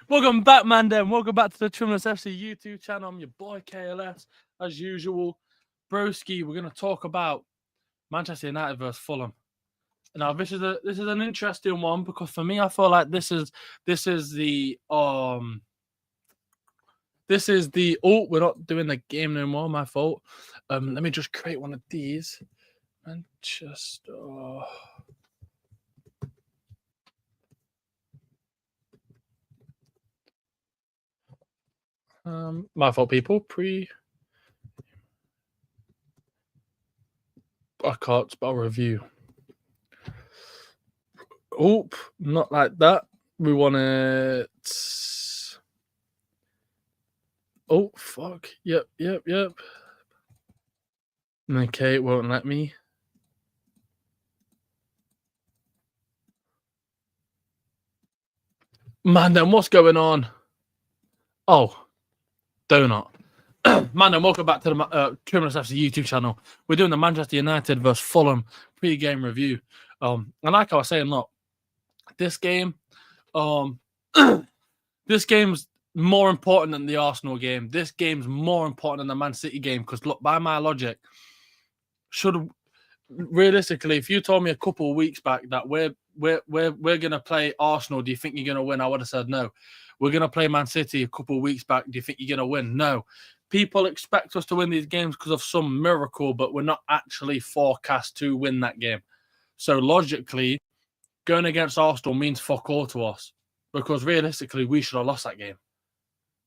Welcome back, Mandem. Welcome back to the Trimless FC YouTube channel. I'm your boy KLS, as usual. Broski, we're going to talk about Manchester United versus Fulham. Now, this is an interesting one because for me, I feel like this is the oh, we're not doing the game no more. My fault. Let me just create one of these. Manchester. My fault, people. I can't spell review. Oh, not like that. We want it. Oh, fuck. Yep. Okay, it won't let me. Man, then what's going on? Oh, donut. Man, then welcome back to the Trimless FC YouTube channel. We're doing the Manchester United versus Fulham pre-game review. And like I was saying, look, this game, this game's more important than the Arsenal game. This game's more important than the Man City game because, look, by my logic, realistically, if you told me a couple of weeks back that we're gonna play Arsenal, do you think you're gonna win? I would have said no. We're gonna play Man City a couple of weeks back. Do you think you're gonna win? No. People expect us to win these games because of some miracle, but we're not actually forecast to win that game. So logically, going against Arsenal means fuck all to us because realistically, we should have lost that game.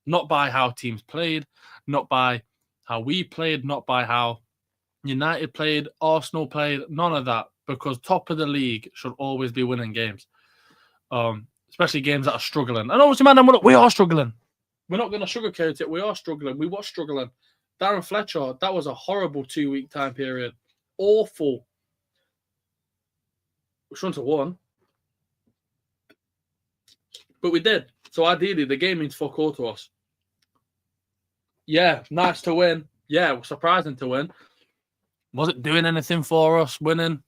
Not by how teams played, not by how we played, not by how United played, Arsenal played, none of that, because top of the league should always be winning games, especially games that are struggling. And obviously, man, we are struggling. We're not going to sugarcoat it. We are struggling. We were struggling. Darren Fletcher, that was a horrible 2-week time period. Awful. We shouldn't have won. But we did. So ideally, the game means fuck all to us. Yeah, nice to win. Yeah, surprising to win. Was it doing anything for us winning?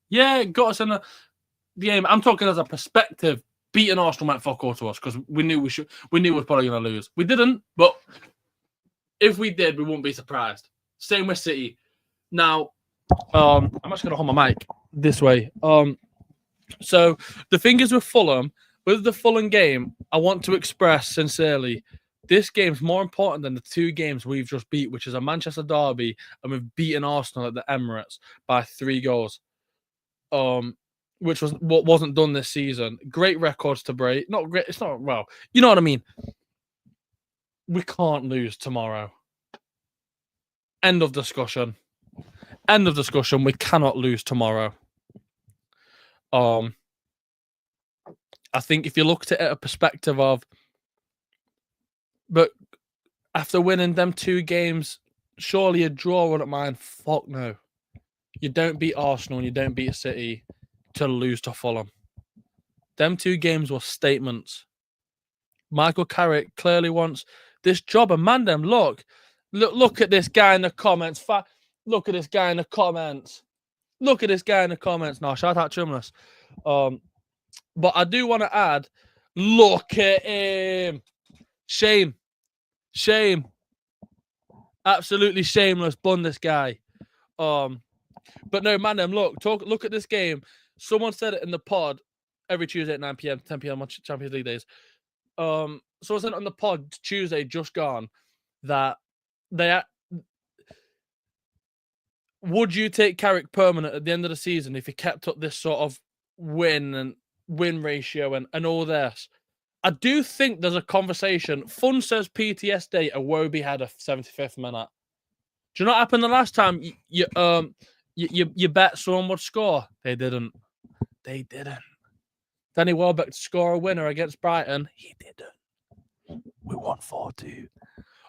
Yeah, it got us in the game. I'm talking as a perspective. Beating Arsenal meant fuck all to us because we knew we were probably going to lose. We didn't, but if we did, we wouldn't be surprised. Same with City. Now, I'm just going to hold my mic this way. So the thing is with Fulham, with the Fulham game, I want to express sincerely, this game's more important than the two games we've just beat, which is a Manchester derby, and we've beaten Arsenal at the Emirates by 3 goals. Which was what wasn't done this season. Great records to break. Not great. It's not, well, you know what I mean. We can't lose tomorrow. End of discussion. End of discussion. We cannot lose tomorrow. I think if you looked at it a perspective of, but after winning them 2 games, surely a draw wouldn't mind. Fuck no. You don't beat Arsenal and you don't beat City to lose to Fulham. Them 2 games were statements. Michael Carrick clearly wants this job. And Mandem, look at this guy in the comments. Look at this guy in the comments. Look at this guy in the comments. Now, shout out Trimless. But I do want to add, look at him. Shame. Absolutely shameless. Bun this guy. But no, Mandem, look at this game. Someone said it in the pod every Tuesday at 9 p.m., 10 p.m. on Champions League days. So I said on the pod Tuesday just gone that would you take Carrick permanent at the end of the season if he kept up this sort of win ratio and all this? I do think there's a conversation. Fun says PTSD, a Wobie had a 75th minute. Do you know what happened the last time you bet someone would score? They didn't. Danny Welbeck to score a winner against Brighton. He didn't. We won 4-2.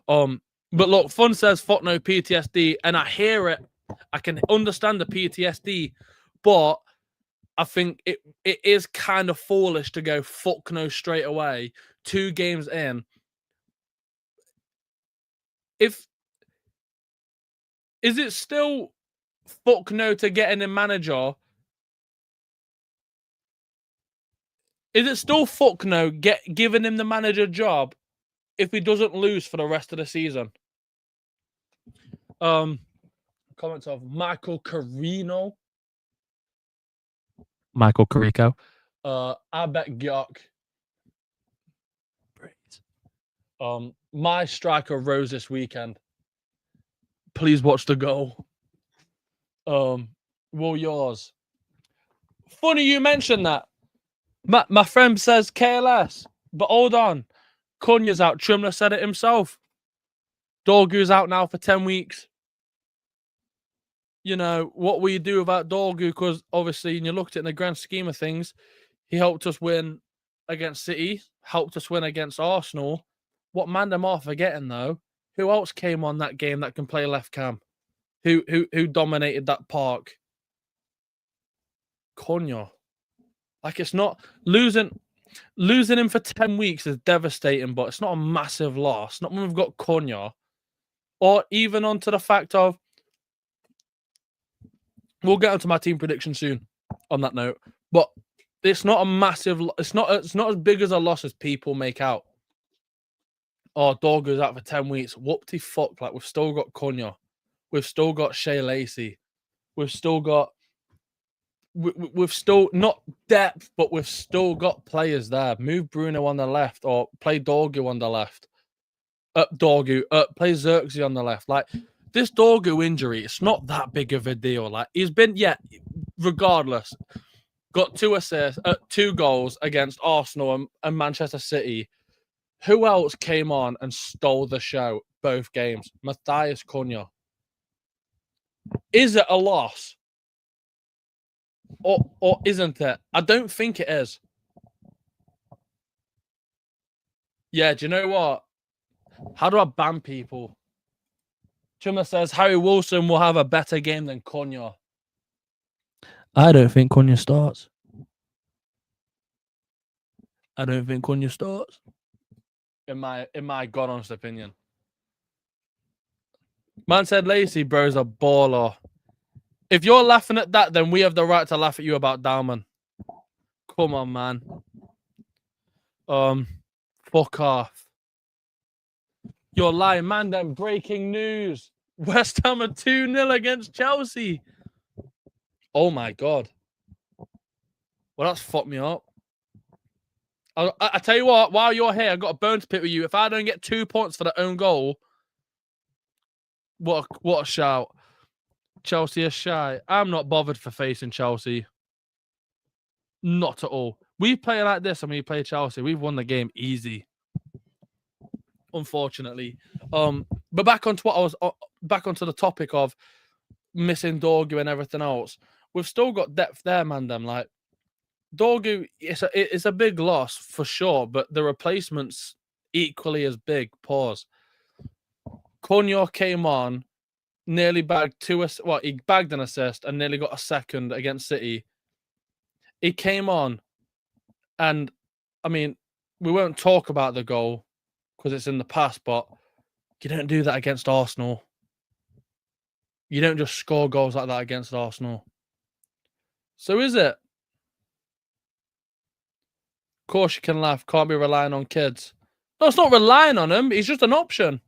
But look, Fun says fuck no PTSD, and I hear it. I can understand the PTSD, but I think it is kind of foolish to go fuck no straight away 2 games in. Is it still fuck no to getting a manager Is it still fuck no giving him the manager job if he doesn't lose for the rest of the season? Comments of Michael Carino. Michael Carrico. I bet Gyok. My striker rose this weekend. Please watch the goal. Will yours? Funny you mentioned that. My friend says KLS, but hold on. Cunha's out. Trimless said it himself. Dorgu's out now for 10 weeks. You know, what will you do about Dorgu? Because obviously, when you looked at it in the grand scheme of things, he helped us win against City, helped us win against Arsenal. What man them are forgetting, though, who else came on that game that can play left cam? Who dominated that park? Cunha. Like, it's not losing him for 10 weeks is devastating, but it's not a massive loss. Not when we've got Cunha. Or even onto the fact of, we'll get onto my team prediction soon on that note. But it's not a massive, it's not as big as a loss as people make out. Oh, dog goes out for 10 weeks. Whoop-de-fuck. Like, we've still got Cunha. We've still got Shea Lacey. We've still got... We've still... Not depth, but we've still got players there. Move Bruno on the left or play Dorgu on the left. Play Xerxes on the left. Like, this Dorgu injury, it's not that big of a deal. Like, he's been... Yeah, regardless. Got 2 assists, 2 goals against Arsenal and Manchester City. Who else came on and stole the show both games? Matthias Cunha. Is it a loss? Or isn't it? I don't think it is. Yeah, do you know what? How do I ban people? Chuma says Harry Wilson will have a better game than Cunha. I don't think Cunha starts. I don't think Cunha starts. In my god honest opinion. Man said Lacey, bro's a baller. If you're laughing at that, then we have the right to laugh at you about Dalman. Come on, man. Fuck off. You're lying, man. Then breaking news. West Ham are 2-0 against Chelsea. Oh my god. Well, that's fucked me up. I tell you what, while you're here, I've got a bone to pick with you. If I don't get 2 points for the own goal, what a shout. Chelsea are shy. I'm not bothered for facing Chelsea. Not at all. We play like this and we play Chelsea. We've won the game easy. Unfortunately. But back onto what I was back onto the topic of missing Dorgu and everything else. We've still got depth there, man. Them like Dorgu, it's a big loss for sure, but the replacement's equally as big. Pause. Cunha came on, nearly bagged he bagged an assist and nearly got a second against City. He came on, and I mean, we won't talk about the goal because it's in the past, but you don't do that against Arsenal. You don't just score goals like that against Arsenal. So is it? Of course you can laugh. Can't be relying on kids. No, it's not relying on him. He's just an option.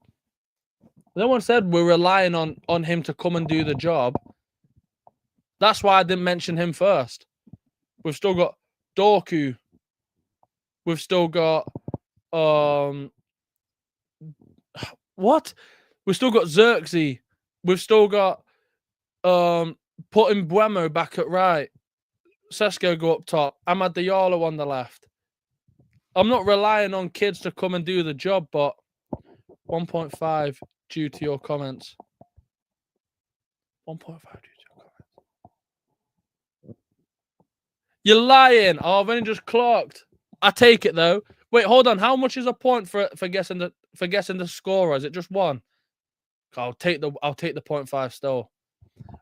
No one said we're relying on him to come and do the job. That's why I didn't mention him first. We've still got Dorku. We've still got what? We've still got Xerxes. We've still got putting Buemo back at right. Sesko go up top. Amad Diallo on the left. I'm not relying on kids to come and do the job, but 1.5 due to your comments. 1.5 due to your comments. You're lying. Oh, I've only just clocked. I take it though. Wait, hold on. How much is a point for guessing the score? Or is it just 1? I'll take the 0.5 still.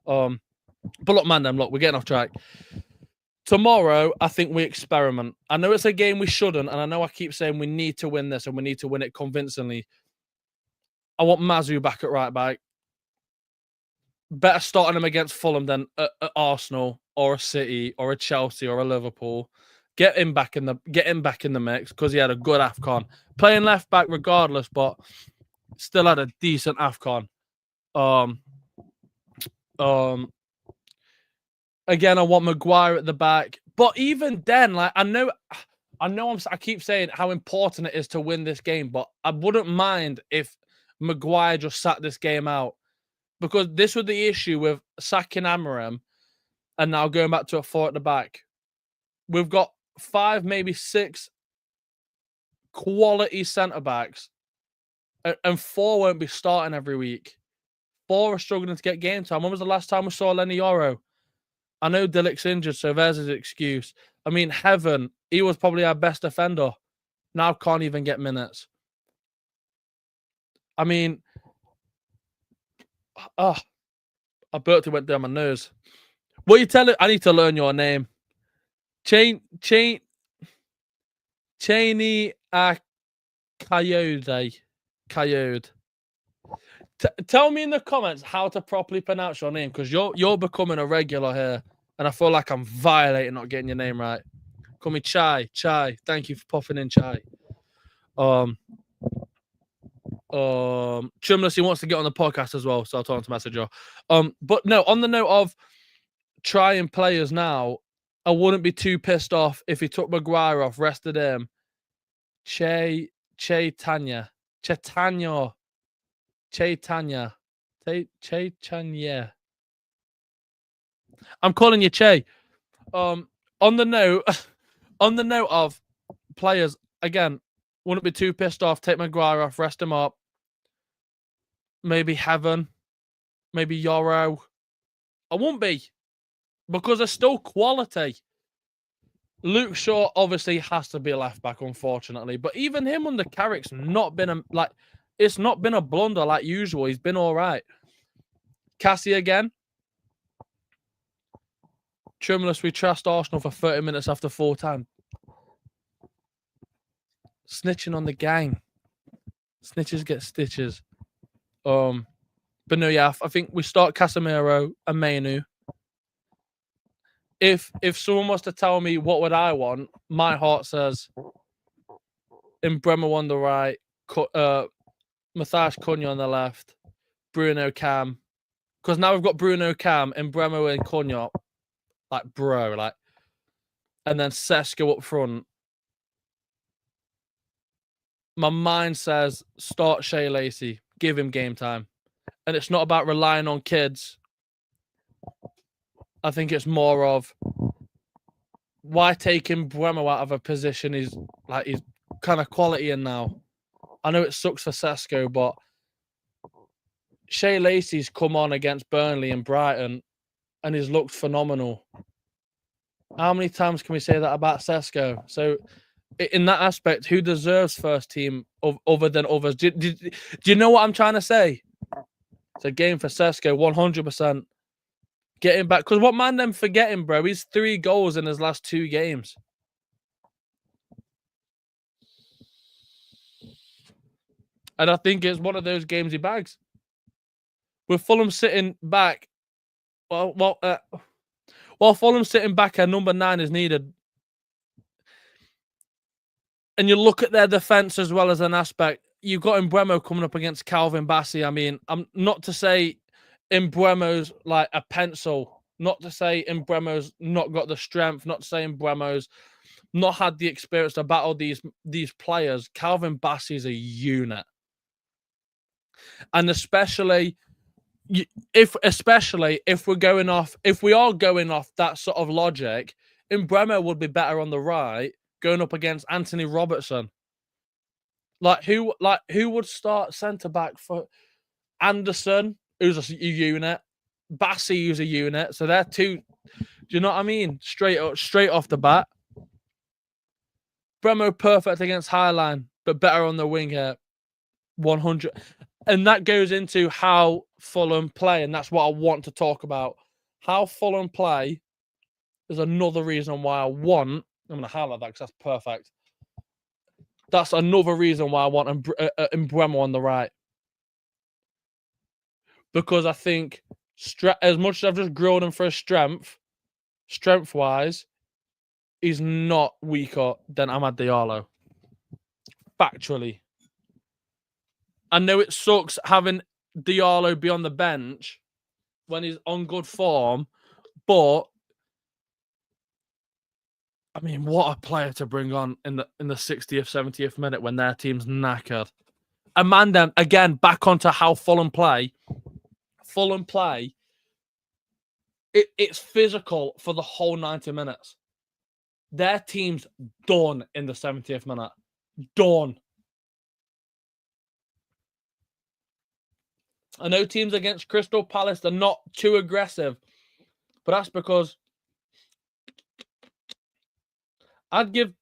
But look, man, look, we're getting off track. Tomorrow, I think we experiment. I know it's a game we shouldn't, and I know I keep saying we need to win this and we need to win it convincingly. I want Mazu back at right back. Better starting him against Fulham than at Arsenal or a City or a Chelsea or a Liverpool. Get him back in the mix because he had a good AFCON. Playing left back regardless, but still had a decent AFCON. Again, I want Maguire at the back, but even then, like I keep saying how important it is to win this game, but I wouldn't mind if Maguire just sat this game out, because this was the issue with sacking Amorim and now going back to a 4 at the back. We've got 5, maybe 6 quality centre-backs, and 4 won't be starting every week. 4 are struggling to get game time. When was the last time we saw Lenny Yoro? I know Dillick's injured, so there's his excuse. I mean, Heaven, he was probably our best defender. Now can't even get minutes. I mean, I burped, it went down my nose. What you telling? I need to learn your name. Cheney Coyote. Tell me in the comments how to properly pronounce your name, because you're becoming a regular here, and I feel like I'm violating not getting your name right. Call me Chai. Thank you for popping in, Chai. Trimless, he wants to get on the podcast as well, so I'll tell him to message her. But no, on the note of trying players now, I wouldn't be too pissed off if he took Maguire off, rested him. Chaitanya. I'm calling you Che. On the note of players, again, wouldn't be too pissed off. Take Maguire off, rest him up. Maybe Heaven, maybe Yoro. I won't be, because there's still quality. Luke Shaw obviously has to be a left back, unfortunately, but even him under Carrick's not been it's not been a blunder like usual. He's been all right. Cassie again. Trimless, we trashed Arsenal for 30 minutes after full time. Snitching on the gang. Snitches get stitches. But no, yeah, I think we start Casemiro and Mainu. If someone was to tell me what would I want, my heart says Mbeumo on the right, Matthias Cunha on the left, Bruno Cam. Because now we've got Bruno Cam, Mbeumo and Cunha. And then Sesko up front. My mind says start Shea Lacey, give him game time. And it's not about relying on kids. I think it's more of why taking Mbeumo out of a position he's kind of quality in now. I know it sucks for Sesko, but Shea Lacey's come on against Burnley and Brighton and he's looked phenomenal. How many times can we say that about Sesko? So in that aspect, who deserves first team other than others? Do you know what I'm trying to say? It's a game for Sesko, 100%. Getting back, because what man them forgetting, bro? He's 3 goals in his last 2 games. And I think it's one of those games he bags. With Fulham sitting back, while Fulham sitting back and number 9 is needed. And you look at their defence as well as an aspect. You've got Mbeumo coming up against Calvin Bassey. I mean, I'm not to say Mbeumo's like a pencil. Not to say Mbeumo's not got the strength. Not to say Mbeumo's not had the experience to battle these players. Calvin Bassey's a unit. And especially if we are going off that sort of logic, Mbeumo would be better on the right going up against Anthony Robertson. Who would start centre back for Anderson, who's a unit, Bassey, who's a unit. So they're 2. Do you know what I mean? Straight off the bat. Mbeumo perfect against Highline, but better on the wing here. 100. And that goes into how Fulham play, and that's what I want to talk about. How Fulham play is another reason why I'm going to highlight that because that's perfect. That's another reason why I want Mbeumo on the right. Because I think, as much as I've just grilled him for his strength-wise, is not weaker than Amad Diallo. Factually. I know it sucks having Diallo be on the bench when he's on good form, but I mean, what a player to bring on in the 60th, 70th minute when their team's knackered. Amanda, again, back onto how Fulham play. Fulham play, it's physical for the whole 90 minutes. Their team's done in the 70th minute. Done. I know teams against Crystal Palace, they're not too aggressive, but that's because I'd give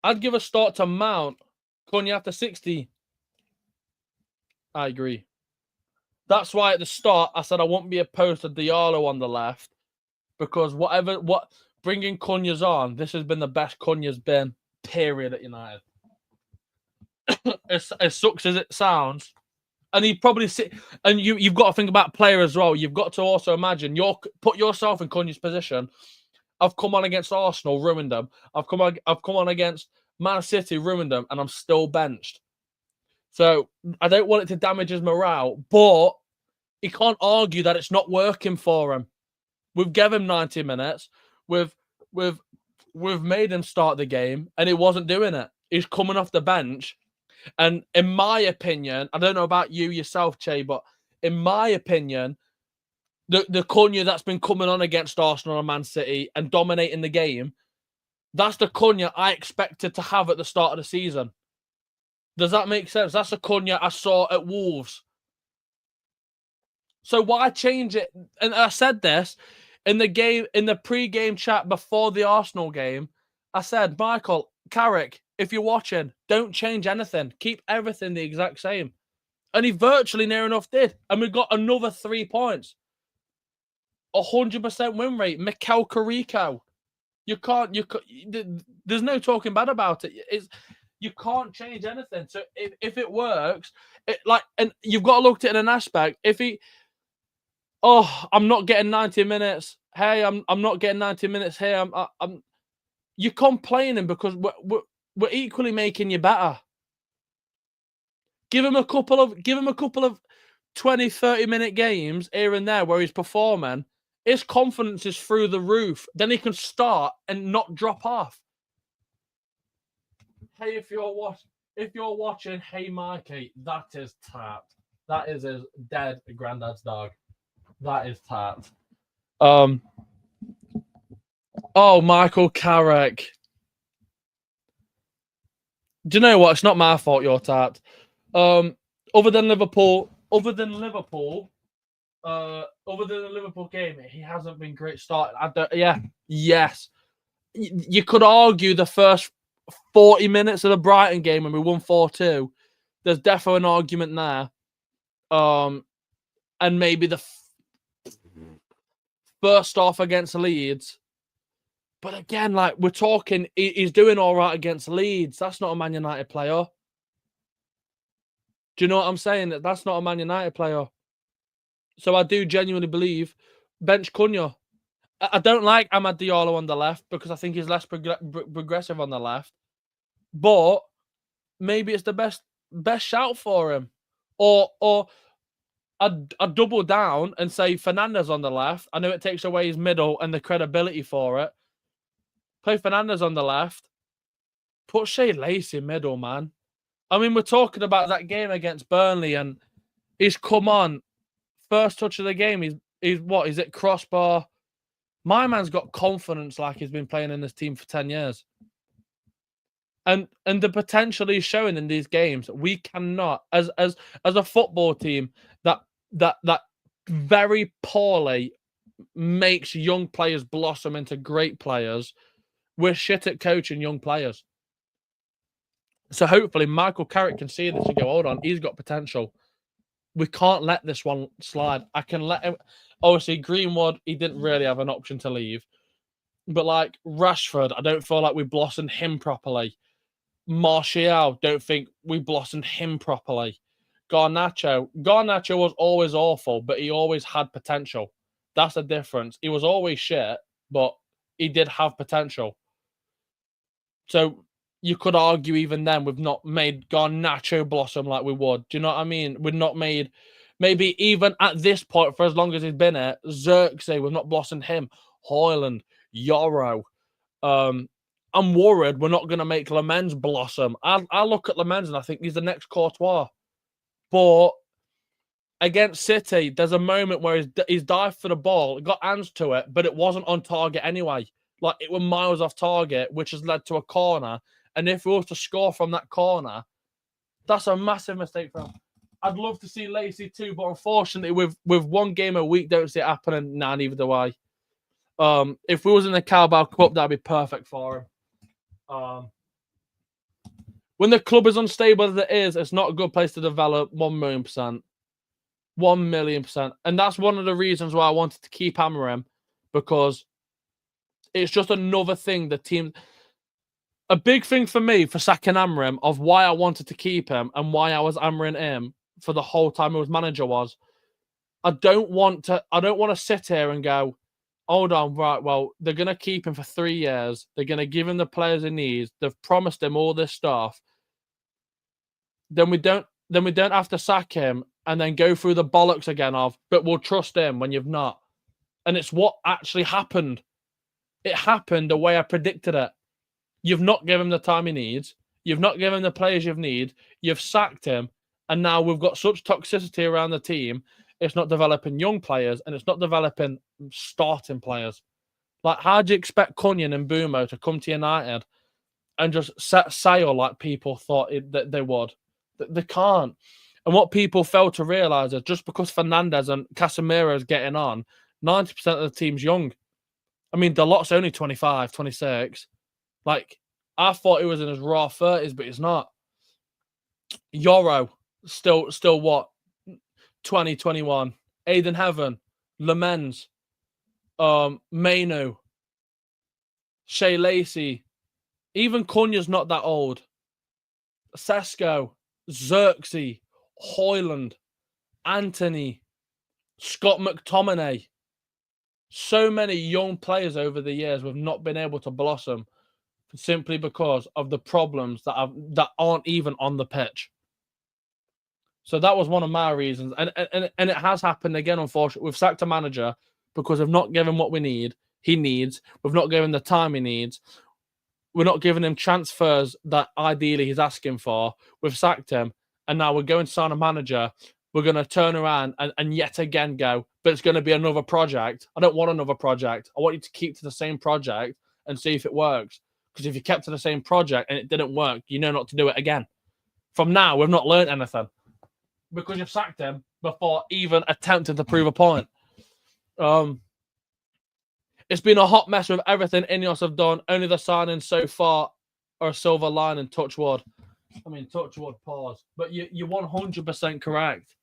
a start to Mount, Cunha after 60. I agree. That's why at the start I said I won't be opposed to Diallo on the left, because what bringing Cunha's on, this has been the best Cunha's been, period, at United. As sucks as it sounds, and he probably and you've got to think about player as well. You've got to also imagine put yourself in Cunha's position. I've come on against Arsenal, ruined them. I've come on against Man City, ruined them, and I'm still benched. So I don't want it to damage his morale, but he can't argue that it's not working for him. We've given him 90 minutes. We've made him start the game, and he wasn't doing it. He's coming off the bench, and in my opinion, I don't know about you yourself, Che, but in my opinion, the Cunha that's been coming on against Arsenal and Man City and dominating the game, that's the Cunha I expected to have at the start of the season. Does that make sense? That's the Cunha I saw at Wolves. So why change it? And I said this in the pre-game chat before the Arsenal game. I said, Michael Carrick, if you're watching, don't change anything. Keep everything the exact same. And he virtually near enough did. And we got another 3 points. 100% win rate. Mikel Carrico. There's no talking bad about it. You can't change anything. So if it works, and you've got to look at it in an aspect. I'm not getting 90 minutes. Hey, I'm not getting 90 minutes here. You're complaining because we're equally making you better. Give him a couple of 20, 30-minute games here and there where he's performing. His confidence is through the roof. Then he can start and not drop off. Hey, if you're watching, hey Mikey, that is tapped. That is his dead granddad's dog. That is tapped. Oh, Michael Carrick. Do you know what? It's not my fault you're tapped. Other than the Liverpool game, he hasn't been great starting. Yes. You could argue the first 40 minutes of the Brighton game when we won 4-2. There's definitely an argument there. And maybe the first off against Leeds. But again, we're talking, he's doing all right against Leeds. That's not a Man United player. Do you know what I'm saying? That's not a Man United player. So I do genuinely believe bench Cunha. I don't like Amad Diallo on the left because I think he's less progressive on the left. But maybe it's the best shout for him. Or I'd double down and say Fernandes on the left. I know it takes away his middle and the credibility for it. Play Fernandes on the left. Put Shea Lacey middle, man. I mean, we're talking about that game against Burnley, and he's come on. First touch of the game, he's at crossbar. My man's got confidence like he's been playing in this team for 10 years. And the potential he's showing in these games, we cannot, as a football team that very poorly makes young players blossom into great players, we're shit at coaching young players. So hopefully Michael Carrick can see this and go, hold on, he's got potential. We can't let this one slide. I can let him. Obviously, Greenwood, he didn't really have an option to leave. But Rashford, I don't feel like we blossomed him properly. Martial, don't think we blossomed him properly. Garnacho was always awful, but he always had potential. That's the difference. He was always shit, but he did have potential. So you could argue even then we've not made Garnacho blossom like we would. Do you know what I mean? We've not made, maybe even at this point, for as long as he's been here, Xerxes, we've not blossomed him. Hoyland, Yoro. I'm worried we're not going to make Lamens blossom. I look at Lamens and I think he's the next Courtois. But against City, there's a moment where he's dived for the ball, got hands to it, but it wasn't on target anyway. Like, it was miles off target, which has led to a corner. And if we were to score from that corner, that's a massive mistake for him. I'd love to see Lacey too, but unfortunately, with one game a week, don't see it happening. Nah, neither do I. If we was in the Carabao Cup, that'd be perfect for him. When the club is unstable as it is, it's not a good place to develop. 1,000,000%. 1,000,000%. And that's one of the reasons why I wanted to keep hammering, because it's just another thing the team. A big thing for me for sacking Amram, of why I wanted to keep him and why I was hammering him for the whole time he was manager, was I don't want to sit here and go, hold on, right, well, they're going to keep him for 3 years. They're going to give him the players he needs. They've promised him all this stuff. Then we don't have to sack him and then go through the bollocks again of, but we'll trust him when you've not. And it's what actually happened. It happened the way I predicted it. You've not given him the time he needs. You've not given him the players you need. You've sacked him. And now we've got such toxicity around the team. It's not developing young players and it's not developing starting players. Like, how do you expect Cunyon and Bumo to come to United and just set sail like people thought that they would? They can't. And what people fail to realise is just because Fernandez and Casemiro is getting on, 90% of the team's young. I mean, Delot's only 25, 26. Like, I thought he was in his raw 30s, but he's not. Yoro, still what? 20, 21. Aiden Heaven, Lamens, Mainu, Shea Lacey. Even Cunya's not that old. Sesko, Xerxes, Hoyland, Anthony, Scott McTominay. So many young players over the years we've not been able to blossom simply because of the problems that aren't even on the pitch. So that was one of my reasons. And it has happened again, unfortunately. We've sacked a manager because we've not given what he needs. We've not given the time he needs. We're not giving him transfers that ideally he's asking for. We've sacked him. And now we're going to sign a manager. We're going to turn around and yet again go, but it's going to be another project. I don't want another project. I want you to keep to the same project and see if it works. Because if you kept to the same project and it didn't work, you know not to do it again. From now, we've not learned anything. Because you've sacked him before even attempting to prove a point. It's been a hot mess with everything Ineos have done. Only the signings so far are a silver lining, touch wood. I mean, touch wood, pause. But you're 100% correct.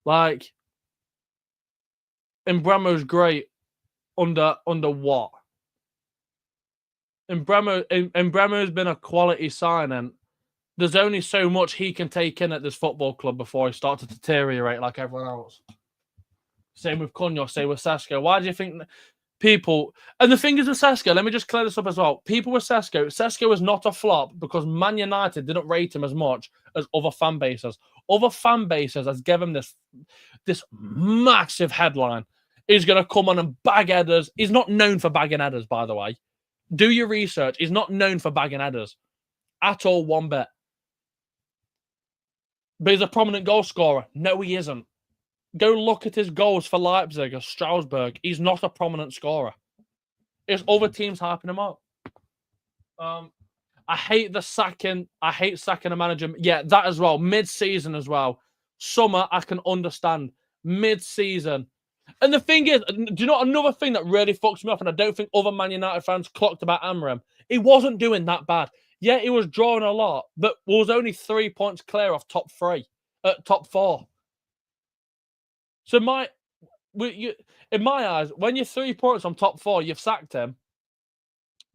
Like, Mbremo's great under what? Mbremo's been a quality signing. There's only so much he can take in at this football club before he starts to deteriorate like everyone else. Same with Cunha, same with Sesko. Why do you think people... And the thing is with Sesko, let me just clear this up as well. People with Sesko is not a flop because Man United didn't rate him as much as other fan bases. Other fan bases has given him this massive headline. He's going to come on and bag headers. He's not known for bagging headers, by the way. Do your research. He's not known for bagging headers at all, one bit. But he's a prominent goal scorer. No, he isn't. Go look at his goals for Leipzig or Strasbourg. He's not a prominent scorer. It's other teams hyping him up. I hate the sacking. I hate sacking a manager. Yeah, that as well. Mid-season as well. Summer, I can understand. Mid-season. And the thing is, do you know another thing that really fucks me off, and I don't think other Man United fans clocked about Amram? He wasn't doing that bad. Yeah, he was drawing a lot, but was only 3 points clear off top 4. So in my eyes, when you're 3 points on top 4, you've sacked him.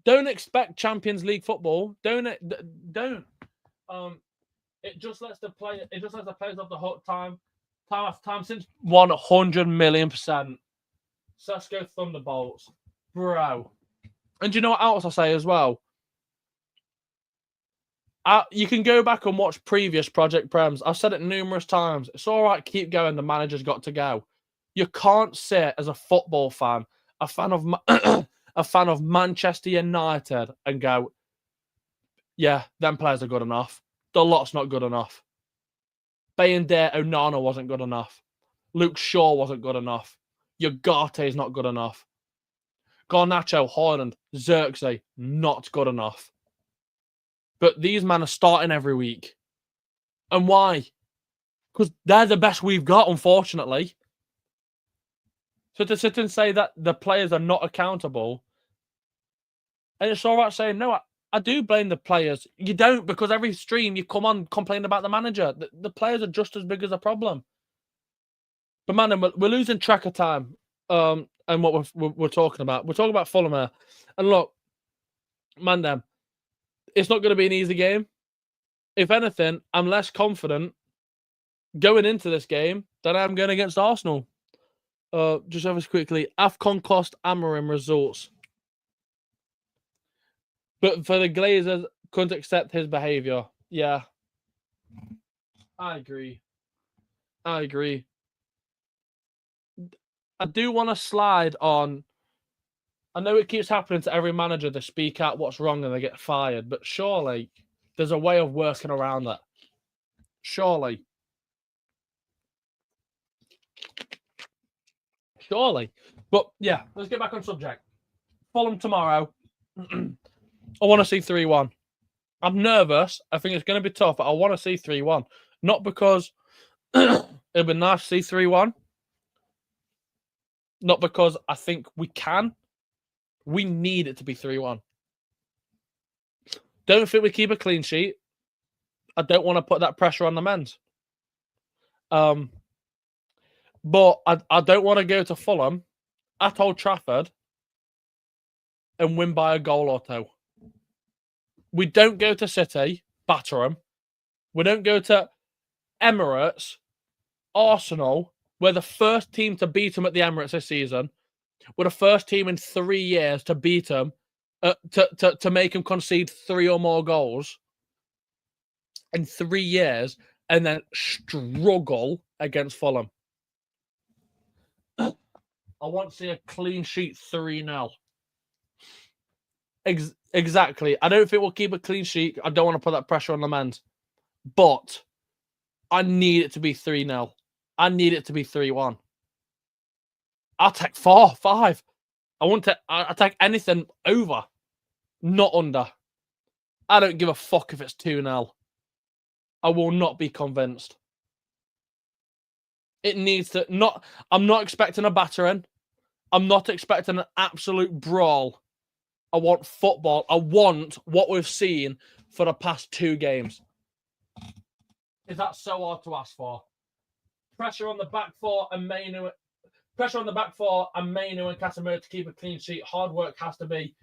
Don't expect Champions League football. Don't. It just lets the players off the hook time after time since 100,000,000%. Sesko Thunderbolts, bro. And do you know what else I say as well? You can go back and watch previous Project Prems. I've said it numerous times. It's all right, keep going. The manager's got to go. You can't sit as a football fan, a fan of a fan of Manchester United, and go, yeah, them players are good enough. The lot's not good enough. Bayandere Onana wasn't good enough. Luke Shaw wasn't good enough. Yogate's not good enough. Garnacho, Haaland, Xerxes, not good enough. But these men are starting every week. And why? Because they're the best we've got, unfortunately. So to sit and say that the players are not accountable, and it's all right saying, no, I do blame the players. You don't, because every stream you come on complaining about the manager. The players are just as big as a problem. But man, we're losing track of time. And what we're talking about. We're talking about Fulham here. And look, man, it's not going to be an easy game. If anything, I'm less confident going into this game than I am going against Arsenal. Just over quickly, AFCON cost Amorim results. But for the Glazers, couldn't accept his behaviour. Yeah. I agree. I do want to slide on. I know it keeps happening to every manager. They speak out what's wrong and they get fired. But surely there's a way of working around that. Surely. But yeah, let's get back on subject. Fulham tomorrow. I want to see 3-1. I'm nervous. I think it's going to be tough, but I want to see 3-1. Not because it'd be nice to see 3-1. Not because I think we can. We need it to be 3-1. Don't think we keep a clean sheet. I don't want to put that pressure on the men's. But I don't want to go to Fulham at Old Trafford and win by a goal or two. We don't go to City, batter them. We don't go to Emirates, Arsenal. We're the first team to beat them at the Emirates this season. We're the first team in 3 years to beat them, to make them concede 3 or more goals in 3 years, and then struggle against Fulham. I want to see a clean sheet 3-0. Exactly. I don't think we'll keep a clean sheet. I don't want to put that pressure on the men. But I need it to be 3-0. I need it to be 3-1. I'll take 4, 5. I'll take anything over, not under. I don't give a fuck if it's 2-0. I will not be convinced. It needs to not. I'm not expecting a battering. I'm not expecting an absolute brawl. I want football. I want what we've seen for the past 2 games. Is that so hard to ask for? Pressure on the back four and Mainu. Pressure on the back four and Mainu and Casemiro to keep a clean sheet. Hard work has to be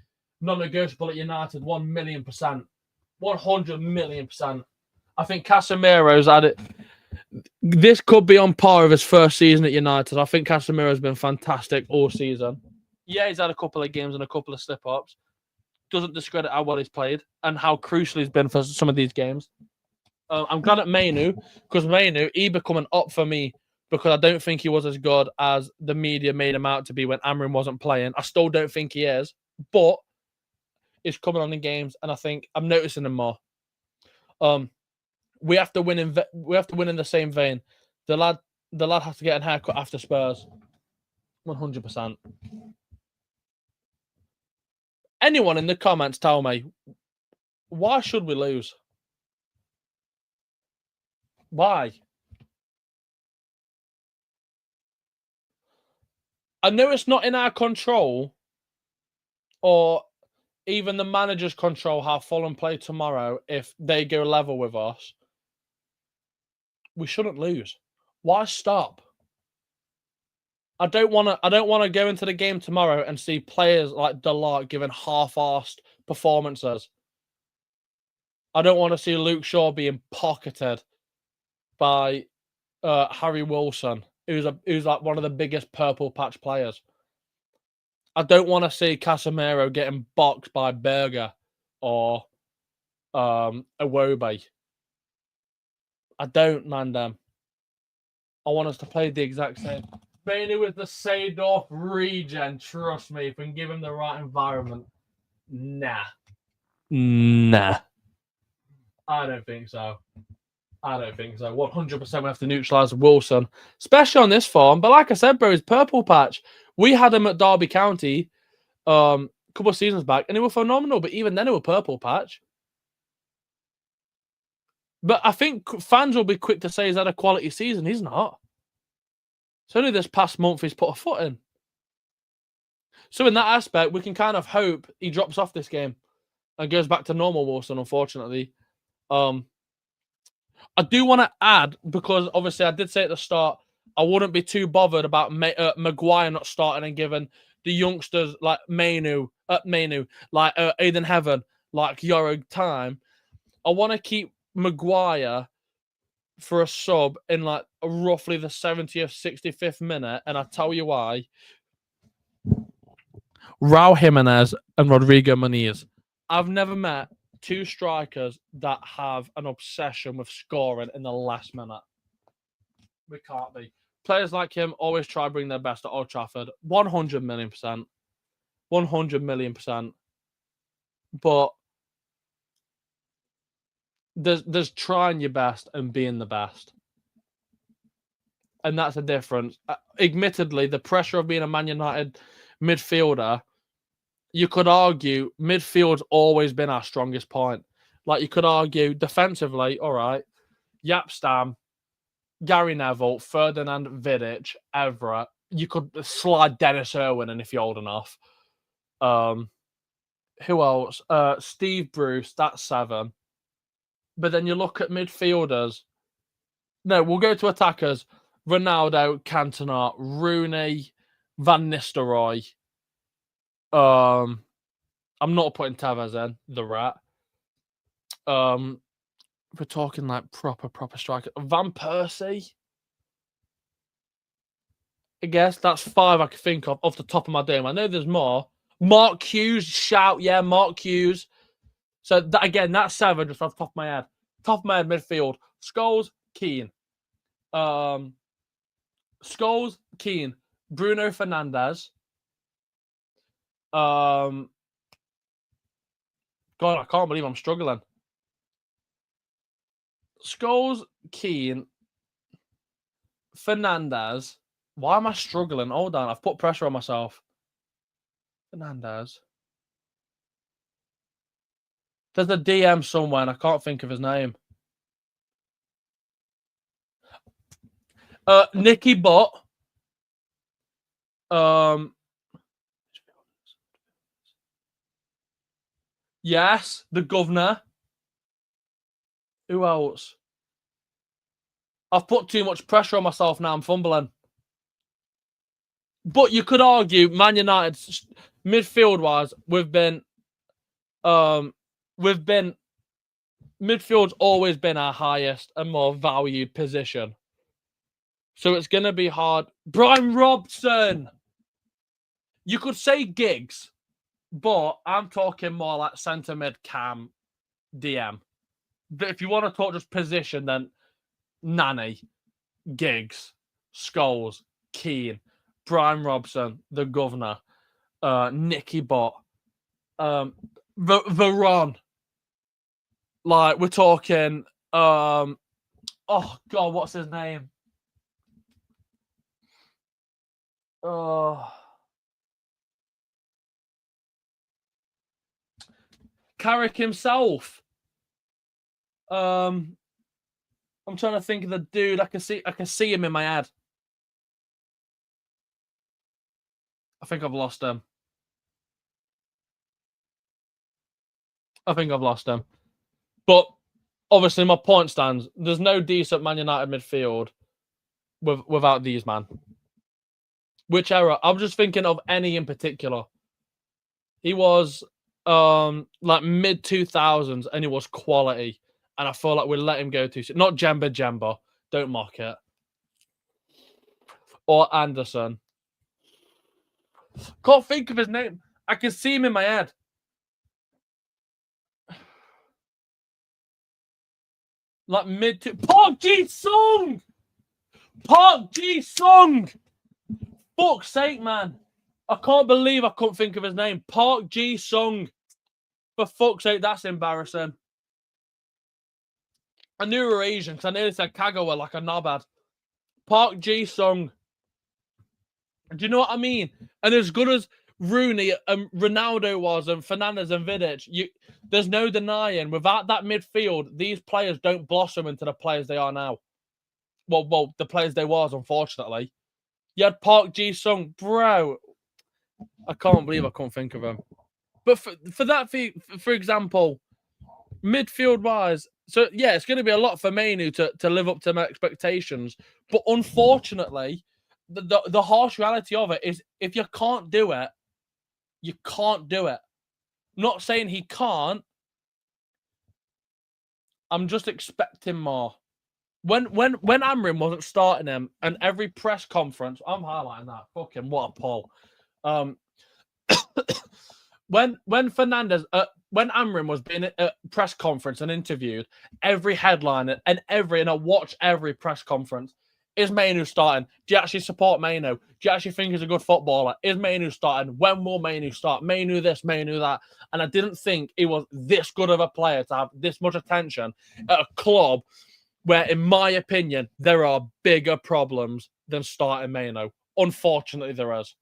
non-negotiable at United. 1,000,000%. 100,000,000%. I think Casemiro's had it. This could be on par with his first season at United. I think Casemiro's been fantastic all season. Yeah, he's had a couple of games and a couple of slip-ups. Doesn't discredit how well he's played and how crucial he's been for some of these games. I'm glad at Mainu, because Mainu, he becoming up for me because I don't think he was as good as the media made him out to be when Amorim wasn't playing. I still don't think he is, but he's coming on in games, and I think I'm noticing him more. We have to win in the same vein. The lad has to get a haircut after Spurs. 100%. Anyone in the comments tell me, why should we lose? Why? I know it's not in our control or even the manager's control how Fulham play tomorrow if they go level with us. We shouldn't lose. Why stop? I don't want to go into the game tomorrow and see players like Delart giving half-arsed performances. I don't want to see Luke Shaw being pocketed by Harry Wilson, who's like one of the biggest purple patch players. I don't want to see Casemiro getting boxed by Berger or Iwobi. I don't, Mandem. I want us to play the exact same. Mainly with the Seedorf regen, trust me, if we can give him the right environment. Nah. I don't think so. 100% we have to neutralise Wilson, especially on this form. But like I said, bro, his purple patch. We had him at Derby County a couple of seasons back, and he was phenomenal. But even then, it was purple patch. But I think fans will be quick to say he's had a quality season. He's not. It's only this past month he's put a foot in. So in that aspect, we can kind of hope he drops off this game and goes back to normal Wilson, unfortunately. I do want to add, because obviously I did say at the start, I wouldn't be too bothered about Maguire not starting and giving the youngsters like Mainu, like Aiden Heaven, like Yoro time. I want to keep Maguire for a sub in like roughly the 70th, 65th minute, and I'll tell you why. Raul Jimenez and Rodrigo Muniz. I've never met two strikers that have an obsession with scoring in the last minute. We can't be. Players like him always try to bring their best at Old Trafford. 100 million %. 100 million %. But there's trying your best and being the best. And that's a difference. Admittedly, the pressure of being a Man United midfielder, you could argue midfield's always been our strongest point. Like, you could argue defensively, all right, Jaap Stam, Gary Neville, Ferdinand Vidic, Evra. You could slide Dennis Irwin in if you're old enough. Who else? Steve Bruce, that's 7. But then you look at midfielders. No, we'll go to attackers. Ronaldo, Cantona, Rooney, Van Nistelrooy. I'm not putting Tevez in, the rat. We're talking like proper striker. Van Persie. I guess that's 5 I can think of off the top of my dome. I know there's more. Mark Hughes, shout, yeah, Mark Hughes. So that, again, that's 7 just off the top of my head. Top of my head, midfield. Scholes, Keane. Scholes, Keane. Bruno Fernandes. God, I can't believe I'm struggling. Scholes, Keane, Fernandes. Why am I struggling? Hold on, I've put pressure on myself. Fernandes. There's a DM somewhere and I can't think of his name. Nicky Butt. Yes, the governor. Who else? I've put too much pressure on myself now. I'm fumbling. But you could argue Man United midfield-wise, midfield's always been our highest and more valued position. So it's going to be hard. Brian Robson. You could say Giggs, but I'm talking more like centre mid cam DM. But if you want to talk just position, then Nani, Giggs, Scholes, Keane, Brian Robson, the governor, Nicky Butt, Veron. Like, we're talking, oh God, what's his name? Carrick himself. I'm trying to think of the dude. I can see him in my head. I think I've lost him. But obviously, my point stands. There's no decent Man United midfield without these man. Which era? I'm just thinking of any in particular. He was like mid 2000s, and he was quality. And I feel like we let him go too soon. Not Jemba. Don't mock it. Or Anderson. Can't think of his name. I can see him in my head. Like mid to Park Ji-sung! Park Ji-sung! Fuck's sake, man. I can't believe I couldn't think of his name. Park Ji-sung. For fuck's sake, that's embarrassing. I knew we were Asian because I nearly said Kagawa like a knobhead. Park Ji-sung. Do you know what I mean? And as good as Rooney and Ronaldo was and Fernandes and Vidic, there's no denying, without that midfield, these players don't blossom into the players they are now. Well, the players they was, unfortunately. You had Park Ji-sung. Bro, I can't believe I couldn't think of him. But for example, midfield-wise, so yeah, it's going to be a lot for Mainu to live up to my expectations. But unfortunately, the harsh reality of it is if you can't do it, you can't do it. I'm not saying he can't. I'm just expecting more. When Amrin wasn't starting him, and every press conference, I'm highlighting that. Fucking what a poll. When Fernandes, when Amrin was being at a press conference and interviewed, every headline and I watch every press conference. Is Mainu starting? Do you actually support Mainu? Do you actually think he's a good footballer? Is Mainu starting? When will Mainu start? Mainu this, Mainu that. And I didn't think he was this good of a player to have this much attention at a club where, in my opinion, there are bigger problems than starting Mainu. Unfortunately, there is.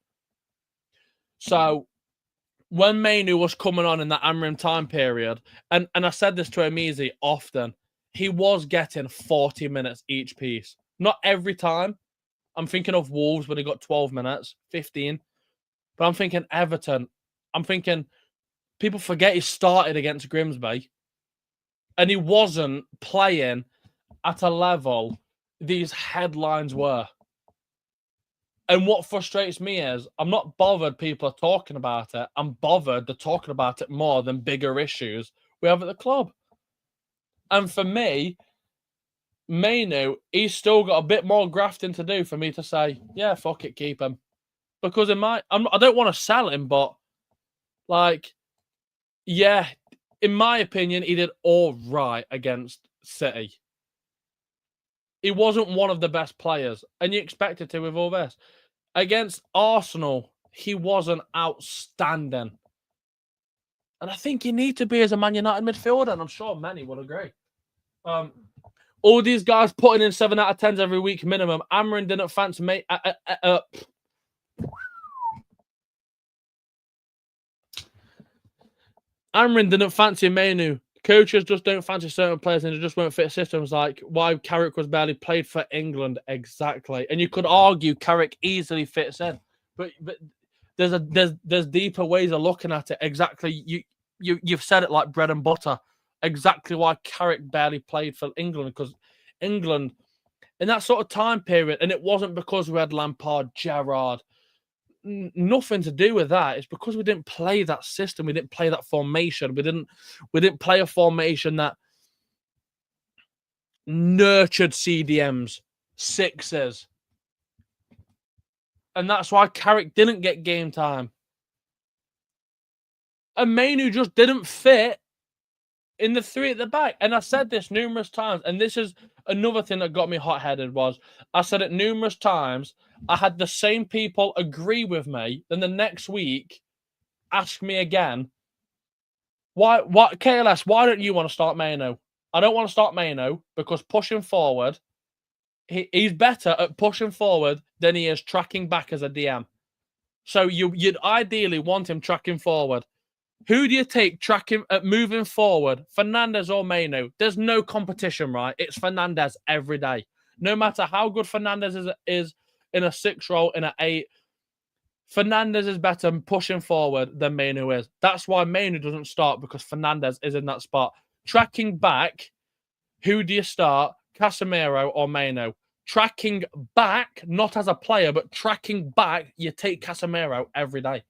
So when Mainu was coming on in that Amrim time period, and I said this to Amizi often, he was getting 40 minutes each piece. Not every time. I'm thinking of Wolves when he got 12 minutes, 15. But I'm thinking Everton. I'm thinking people forget he started against Grimsby. And he wasn't playing at a level these headlines were. And what frustrates me is I'm not bothered people are talking about it. I'm bothered they're talking about it more than bigger issues we have at the club. And for me, Mainu, he's still got a bit more grafting to do for me to say, yeah, fuck it, keep him. Because I don't want to sell him, but like, yeah, in my opinion, he did all right against City. He wasn't one of the best players, and you expected to with all this. Against Arsenal, he wasn't outstanding. And I think you need to be as a Man United midfielder, and I'm sure many will agree. All these guys putting in 7 out of 10s every week minimum. Amrin didn't fancy me. Amrin didn't fancy Mainu. Coaches just don't fancy certain players and it just won't fit systems, like why Carrick was barely played for England. Exactly. And you could argue Carrick easily fits in. But there's deeper ways of looking at it. Exactly. You've said it like bread and butter. Exactly why Carrick barely played for England, because England in that sort of time period, and it wasn't because we had Lampard, Gerrard, nothing to do with that. It's because we didn't play that system. We didn't play that formation. We didn't play a formation that nurtured CDMs, sixes. And that's why Carrick didn't get game time. And Mainu just didn't fit in the 3 at the back. And I said this numerous times, and this is another thing that got me hot-headed was I said it numerous times. I had the same people agree with me, then the next week ask me again, why KLS, why don't you want to start Mainu? I don't want to start Mainu because pushing forward, he's better at pushing forward than he is tracking back as a DM. So you'd ideally want him tracking forward. Who do you take tracking moving forward, Fernandes or Mainu? There's no competition, right? It's Fernandes every day. No matter how good Fernandes is in a 6 role, in an 8, Fernandes is better pushing forward than Mainu is. That's why Mainu doesn't start, because Fernandes is in that spot. Tracking back, who do you start, Casemiro or Mainu? Tracking back, not as a player, but tracking back, you take Casemiro every day.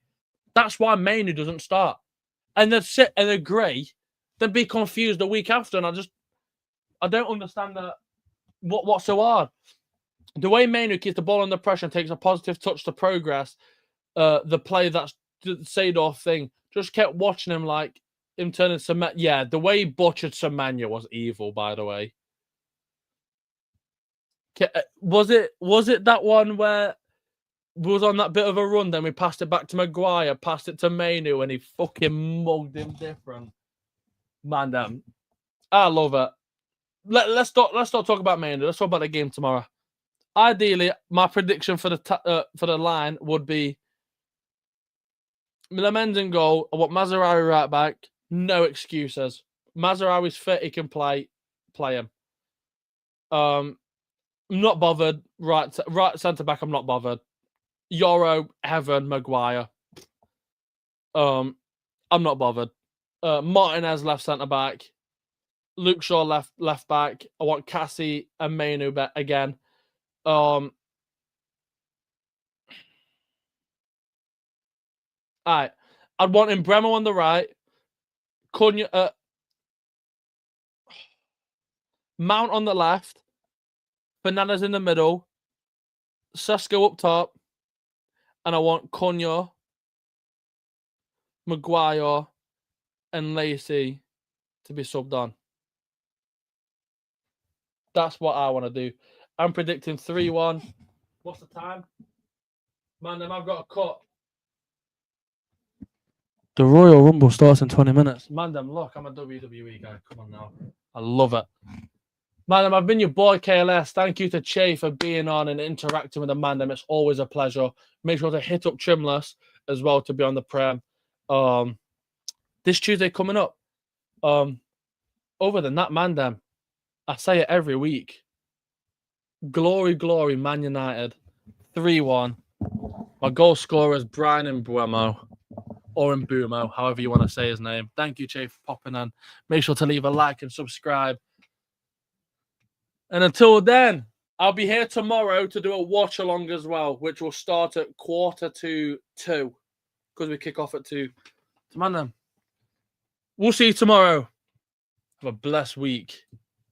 That's why Mainu doesn't start. And they'd sit and agree, then be confused a week after. And I don't understand that. What's so hard? The way Mainu keeps the ball under pressure and takes a positive touch to progress, the play that's the Seedorf thing, just kept watching him like him turning Semenya. Yeah, the way he butchered Semenya was evil, by the way. Was it that one where we was on that bit of a run, then we passed it back to Maguire, passed it to Mainu, and he fucking mugged him different. Man, damn. I love it. Let's not talk about Mainu. Let's talk about the game tomorrow. Ideally, my prediction for the line would be Lamens in goal. I want Mazraoui right back. No excuses. Mazraoui's fit. He can play him. I'm not bothered. Right centre back. I'm not bothered. Euro, Heaven, Maguire. I'm not bothered. Martinez left centre back. Luke Shaw left back. I want Cassie and Mainu back again. Alright. I'd want Bremo on the right. Cunha, Mount on the left. Fernandez in the middle. Sesko up top. And I want Cunha, Maguire, and Lacey to be subbed on. That's what I want to do. I'm predicting 3-1. What's the time? Man, then I've got a cut. The Royal Rumble starts in 20 minutes. Man, them, look, I'm a WWE guy. Come on now. I love it. Man, I've been your boy, KLS. Thank you to Che for being on and interacting with the man. It's always a pleasure. Make sure to hit up Trimless as well to be on the Prem. This Tuesday coming up. Other than that, man, I say it every week. Glory, glory, Man United. 3-1. My goal scorer is Brian Mbeumo. Or Mbeumo, however you want to say his name. Thank you, Che, for popping on. Make sure to leave a like and subscribe. And until then, I'll be here tomorrow to do a watch-along as well, which will start at 2:45, because we kick off at 2. Man, we'll see you tomorrow. Have a blessed week.